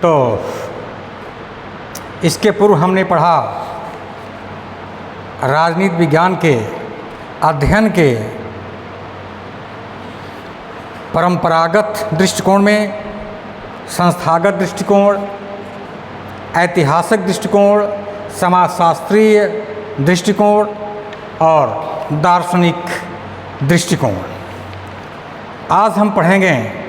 तो इसके पूर्व हमने पढ़ा राजनीति विज्ञान के अध्ययन के परंपरागत दृष्टिकोण में, संस्थागत दृष्टिकोण, ऐतिहासिक दृष्टिकोण, समाजशास्त्रीय दृष्टिकोण और दार्शनिक दृष्टिकोण। आज हम पढ़ेंगे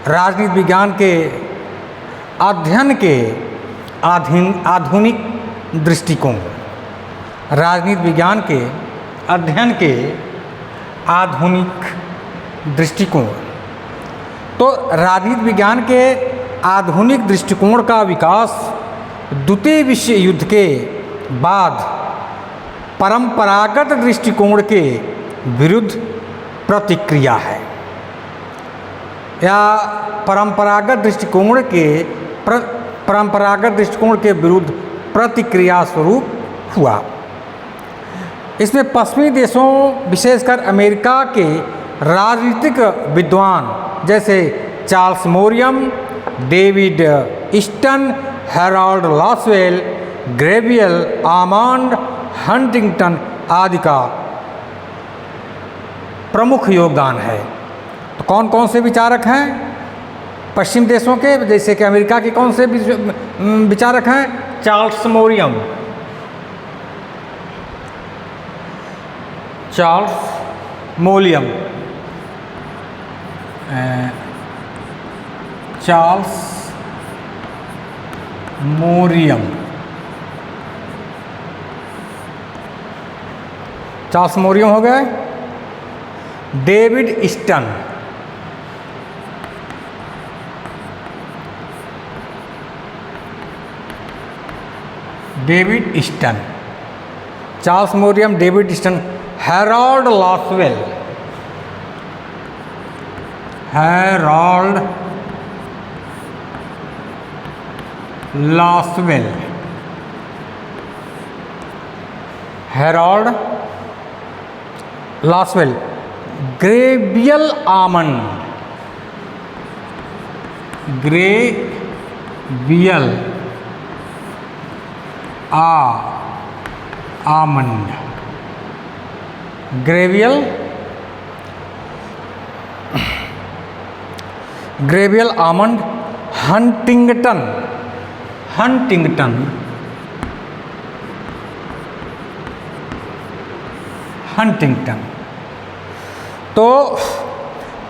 राजनीति विज्ञान के अध्ययन के आधुनिक दृष्टिकोण। राजनीति विज्ञान के अध्ययन के आधुनिक दृष्टिकोण। तो राजनीति विज्ञान के आधुनिक दृष्टिकोण का विकास द्वितीय विश्व युद्ध के बाद परंपरागत दृष्टिकोण के विरुद्ध प्रतिक्रिया है, या परंपरागत दृष्टिकोण के विरुद्ध प्रतिक्रिया स्वरूप हुआ। इसमें पश्चिमी देशों, विशेषकर अमेरिका के राजनीतिक विद्वान जैसे Charles Merriam, David Easton, Harold Lasswell, Gabriel Almond Huntington आदि का प्रमुख योगदान है। तो कौन कौन से विचारक हैं पश्चिम देशों के? जैसे कि अमेरिका के कौन से विचारक हैं? Charles Merriam, Charles Merriam, Charles Merriam, Charles Merriam हो गए। David Easton, David Easton, Charles Merriam, David Easton, Harold Lasswell, Harold Lasswell, Harold Lasswell, Gabriel Almond, Gabriel Almond, Gabriel Almond Huntington, Huntington. तो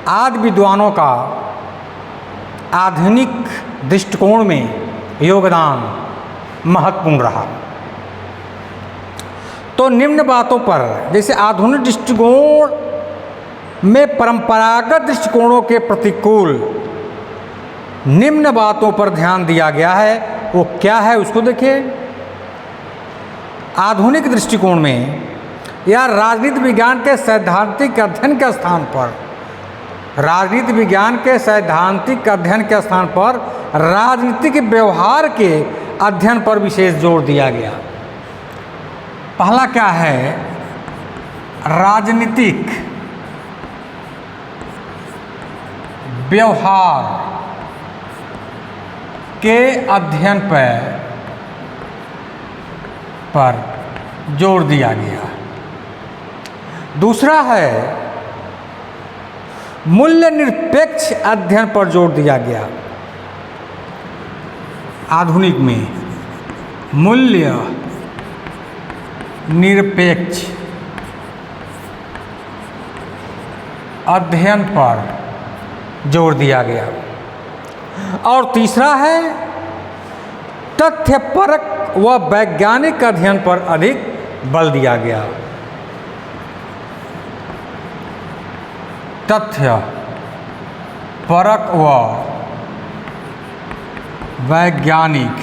आदि विद्वानों का आधुनिक दृष्टिकोण में योगदान महत्वपूर्ण रहा। तो निम्न बातों पर, जैसे आधुनिक दृष्टिकोण में परंपरागत दृष्टिकोणों के प्रतिकूल निम्न बातों पर ध्यान दिया गया है। वो क्या है उसको देखिए। आधुनिक दृष्टिकोण में या राजनीति विज्ञान के सैद्धांतिक अध्ययन के स्थान पर, राजनीति विज्ञान के सैद्धांतिक अध्ययन के स्थान पर राजनीतिक व्यवहार के अध्ययन पर विशेष जोर दिया गया। पहला क्या है? राजनीतिक व्यवहार के अध्ययन पर जोर दिया गया। दूसरा है मूल्य निरपेक्ष अध्ययन पर जोर दिया गया। आधुनिक में मूल्य निरपेक्ष अध्ययन पर जोर दिया गया। और तीसरा है तथ्यपरक व वैज्ञानिक अध्ययन पर अधिक बल दिया गया। तथ्य परक व वैज्ञानिक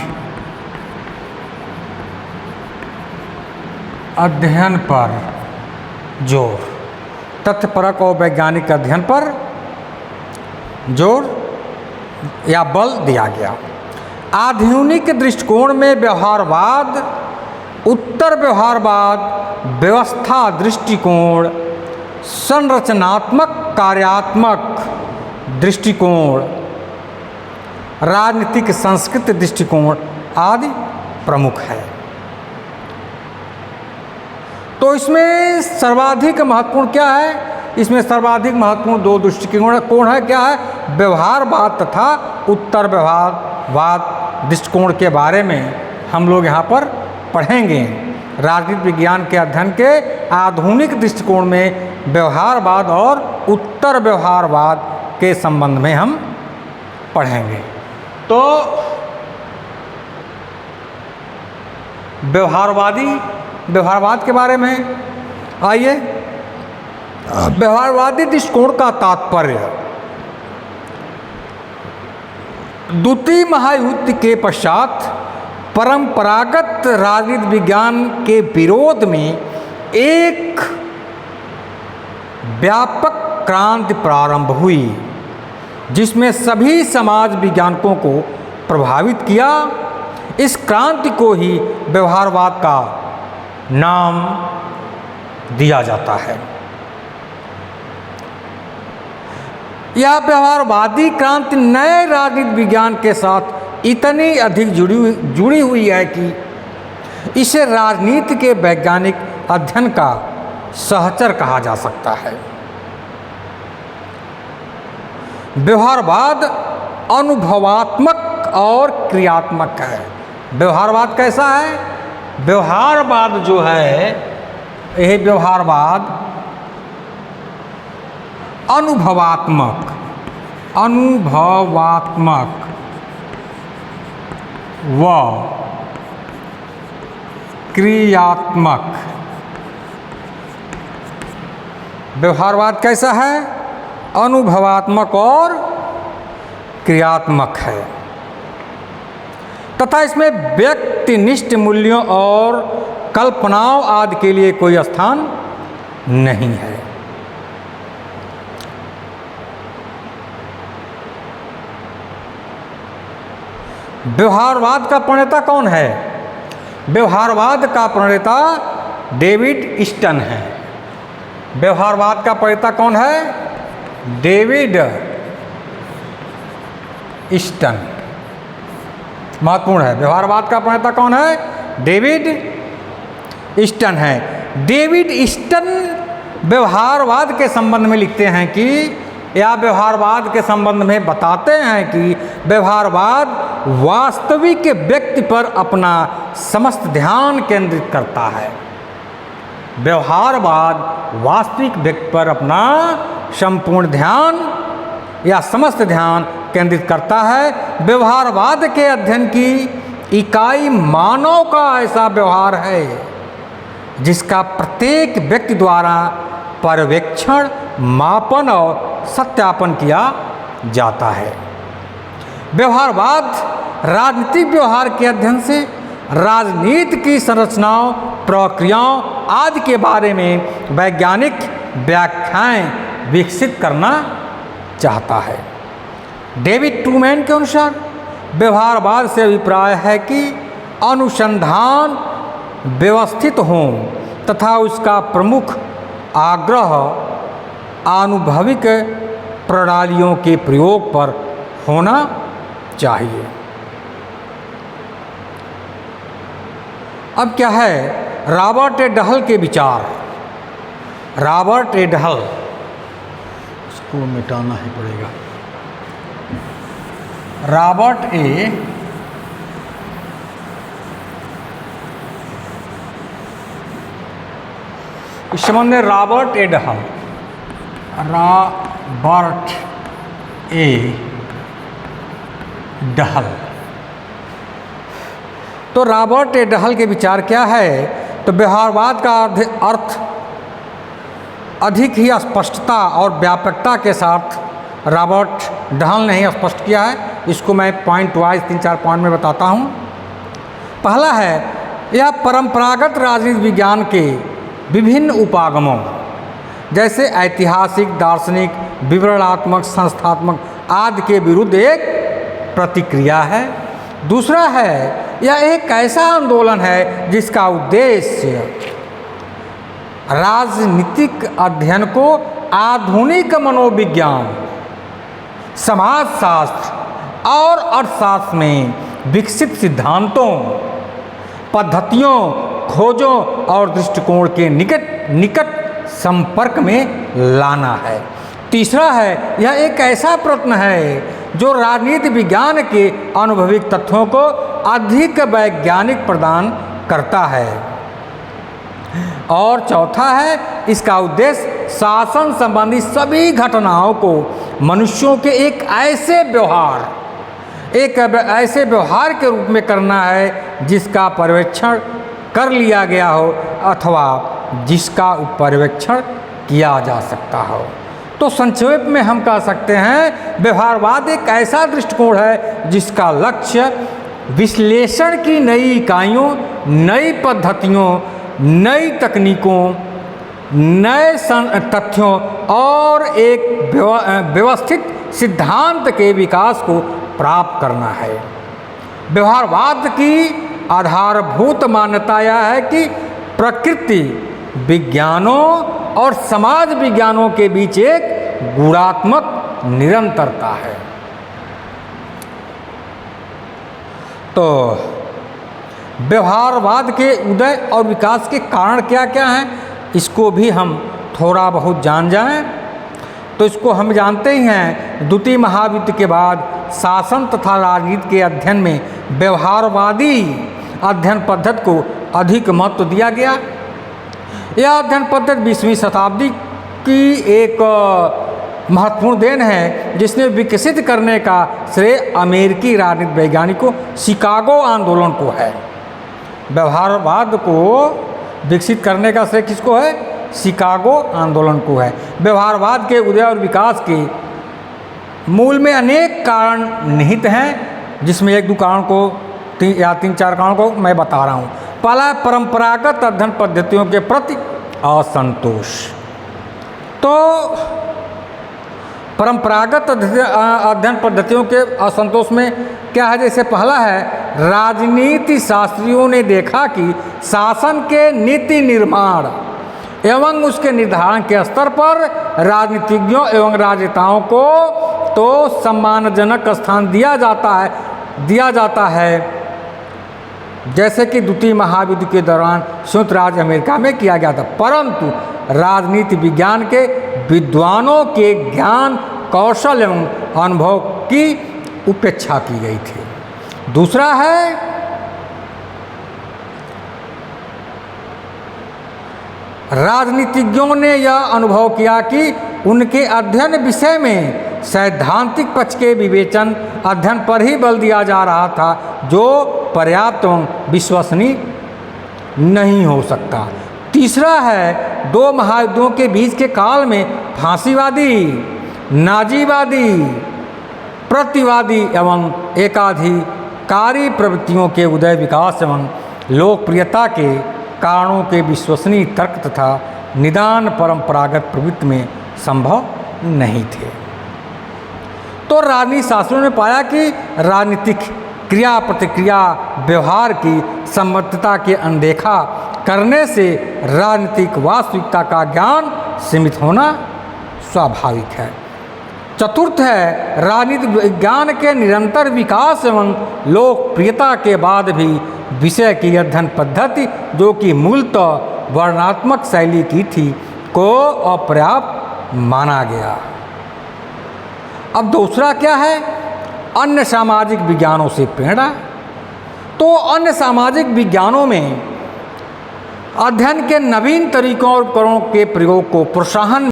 अध्ययन पर जोर, तथ्यपरक और वैज्ञानिक अध्ययन पर जोर या बल दिया गया। आधुनिक दृष्टिकोण में व्यवहारवाद, उत्तर व्यवहारवाद, व्यवस्था दृष्टिकोण, संरचनात्मक कार्यात्मक दृष्टिकोण राजनीतिक संस्कृति दृष्टिकोण आदि प्रमुख है। तो इसमें सर्वाधिक महत्वपूर्ण क्या है? इसमें सर्वाधिक महत्वपूर्ण दो दृष्टिकोण है। क्या है? व्यवहारवाद तथा उत्तर व्यवहारवाद दृष्टिकोण के बारे में हम लोग यहाँ पर पढ़ेंगे। राजनीति विज्ञान के अध्ययन के आधुनिक दृष्टिकोण में व्यवहारवाद और उत्तर व्यवहारवाद के संबंध में हम पढ़ेंगे। तो व्यवहारवाद के बारे में आइए। व्यवहारवादी दृष्टिकोण का तात्पर्य द्वितीय महायुद्ध के पश्चात परंपरागत राजनीति विज्ञान के विरोध में एक व्यापक क्रांति प्रारंभ हुई, जिसमें सभी समाज विज्ञानकों को प्रभावित किया। इस क्रांति को ही व्यवहारवाद का नाम दिया जाता है। यह व्यवहारवादी क्रांति नए राजनीति विज्ञान के साथ इतनी अधिक जुड़ी हुई है कि इसे राजनीति के वैज्ञानिक अध्ययन का सहचर कहा जा सकता है। व्यवहारवाद अनुभवात्मक और क्रियात्मक है। व्यवहारवाद कैसा है? व्यवहारवाद जो है, यह व्यवहारवाद अनुभवात्मक व क्रियात्मक। व्यवहारवाद कैसा है? अनुभवात्मक और क्रियात्मक है तथा इसमें व्यक्तिनिष्ठ मूल्यों और कल्पनाओं आदि के लिए कोई स्थान नहीं है। व्यवहारवाद का प्रणेता कौन है? व्यवहारवाद का प्रणेता डेविड स्टन है। व्यवहारवाद का प्रणेता कौन है? David Easton. महत्वपूर्ण है। व्यवहारवाद का प्रणेता कौन है? डेविड स्टन है। डेविड स्टन व्यवहारवाद के संबंध में लिखते हैं कि या व्यवहारवाद के संबंध में बताते हैं कि व्यवहारवाद वास्तविक व्यक्ति पर अपना समस्त ध्यान केंद्रित करता है। व्यवहारवाद वास्तविक व्यक्ति पर अपना संपूर्ण ध्यान या समस्त ध्यान केंद्रित करता है। व्यवहारवाद के अध्ययन की इकाई मानव का ऐसा व्यवहार है जिसका प्रत्येक व्यक्ति द्वारा पर्यवेक्षण, मापन और सत्यापन किया जाता है। व्यवहारवाद राजनीतिक व्यवहार के अध्ययन से राजनीति की संरचनाओं, प्रक्रियाओं आदि के बारे में वैज्ञानिक व्याख्याएं विकसित करना चाहता है। डेविड ट्रूमैन के अनुसार व्यवहारवाद से अभिप्राय है कि अनुसंधान व्यवस्थित हो तथा उसका प्रमुख आग्रह आनुभविक प्रणालियों के प्रयोग पर होना चाहिए। अब क्या है रॉबर्ट ए डहल के विचार? रॉबर्ट ए डहल, इसको मिटाना ही पड़ेगा। रॉबर्ट ए इस संबंध में Robert A Dahl, Robert A Dahl. तो रॉबर्ट ए डहल के विचार क्या है? तो व्यवहारवाद का अर्थ अधिक ही स्पष्टता और व्यापकता के साथ रॉबर्ट डहल ने ही स्पष्ट किया है। इसको मैं पॉइंट वाइज 3-4 पॉइंट में बताता हूँ। पहला है, यह परंपरागत राजनीति विज्ञान के विभिन्न उपागमों जैसे ऐतिहासिक, दार्शनिक, विवरणात्मक, संस्थात्मक आदि के विरुद्ध एक प्रतिक्रिया है। दूसरा है, यह एक ऐसा आंदोलन है जिसका उद्देश्य राजनीतिक अध्ययन को आधुनिक मनोविज्ञान, समाजशास्त्र और अर्थशास्त्र में विकसित सिद्धांतों, पद्धतियों, खोजों और दृष्टिकोण के निकट संपर्क में लाना है। तीसरा है, यह एक ऐसा प्रश्न है जो राजनीति विज्ञान के अनुभविक तथ्यों को अधिक वैज्ञानिक प्रदान करता है। और चौथा है, इसका उद्देश्य शासन संबंधी सभी घटनाओं को मनुष्यों के एक ऐसे व्यवहार के रूप में करना है जिसका पर्यवेक्षण कर लिया गया हो अथवा जिसका पर्यवेक्षण किया जा सकता हो। तो संक्षेप में हम कह सकते हैं, व्यवहारवाद एक ऐसा दृष्टिकोण है जिसका लक्ष्य विश्लेषण की नई इकाइयों, नई पद्धतियों, नई तकनीकों, नए तथ्यों और एक व्यवस्थित सिद्धांत के विकास को प्राप्त करना है। व्यवहारवाद की आधारभूत मान्यता यह है कि प्रकृति विज्ञानों और समाज विज्ञानों के बीच एक गुणात्मक निरंतरता है। तो व्यवहारवाद के उदय और विकास के कारण क्या क्या हैं, इसको भी हम थोड़ा बहुत जान जाएं। तो इसको हम जानते ही हैं, द्वितीय महायुद्ध के बाद शासन तथा राजनीति के अध्ययन में व्यवहारवादी अध्ययन पद्धति को अधिक महत्व दिया गया। यह अध्ययन पद्धति 20वीं शताब्दी की एक महत्वपूर्ण देन है, जिसने विकसित करने का श्रेय अमेरिकी राजनीति वैज्ञानिकों शिकागो आंदोलन को है। व्यवहारवाद को विकसित करने का श्रेय किसको है? शिकागो आंदोलन को है। व्यवहारवाद के उदय और विकास के मूल में अनेक कारण निहित हैं, जिसमें एक दो कारण को तीन चार कारणों को मैं बता रहा हूँ। पहला, परंपरागत अध्ययन पद्धतियों के प्रति असंतोष। तो परंपरागत अध्ययन पद्धतियों के असंतोष में क्या है? जैसे पहला है, राजनीति शास्त्रियों ने देखा कि शासन के नीति निर्माण एवं उसके निर्धारण के स्तर पर राजनीतिज्ञों एवं राजनेताओं को तो सम्मानजनक स्थान दिया जाता है, जैसे कि द्वितीय महायुद्ध के दौरान संयुक्त राज्य अमेरिका में किया गया था, परंतु राजनीति विज्ञान के विद्वानों के ज्ञान, कौशल एवं अनुभव की उपेक्षा की गई थी। दूसरा है, राजनीतिज्ञों ने यह अनुभव किया कि उनके अध्ययन विषय में सैद्धांतिक पक्ष के विवेचन अध्ययन पर ही बल दिया जा रहा था, जो पर्याप्त एवं विश्वसनीय नहीं हो सकता। तीसरा है, दो महायुद्धों के बीच के काल में फांसीवादी, नाजीवादी, प्रतिवादी एवं एकाधिकारी प्रवृत्तियों के उदय, विकास एवं लोकप्रियता के कारणों के विश्वसनीय तर्क तथा निदान परंपरागत प्रवृत्ति में संभव नहीं थे। तो राजनीति शास्त्रियों ने पाया कि राजनीतिक क्रिया प्रतिक्रिया व्यवहार की सम्मतता के अनदेखा करने से राजनीतिक वास्तविकता का ज्ञान सीमित होना स्वाभाविक है। चतुर्थ है, राजनीति विज्ञान के निरंतर विकास एवं लोकप्रियता के बाद भी विषय की अध्ययन पद्धति, जो कि मूलतः वर्णनात्मक शैली की थी, को अपर्याप्त माना गया। अब दूसरा क्या है? अन्य सामाजिक विज्ञानों से प्रेरणा। तो अन्य सामाजिक विज्ञानों में अध्ययन के नवीन तरीकों और उपकरणों के प्रयोग को प्रोत्साहन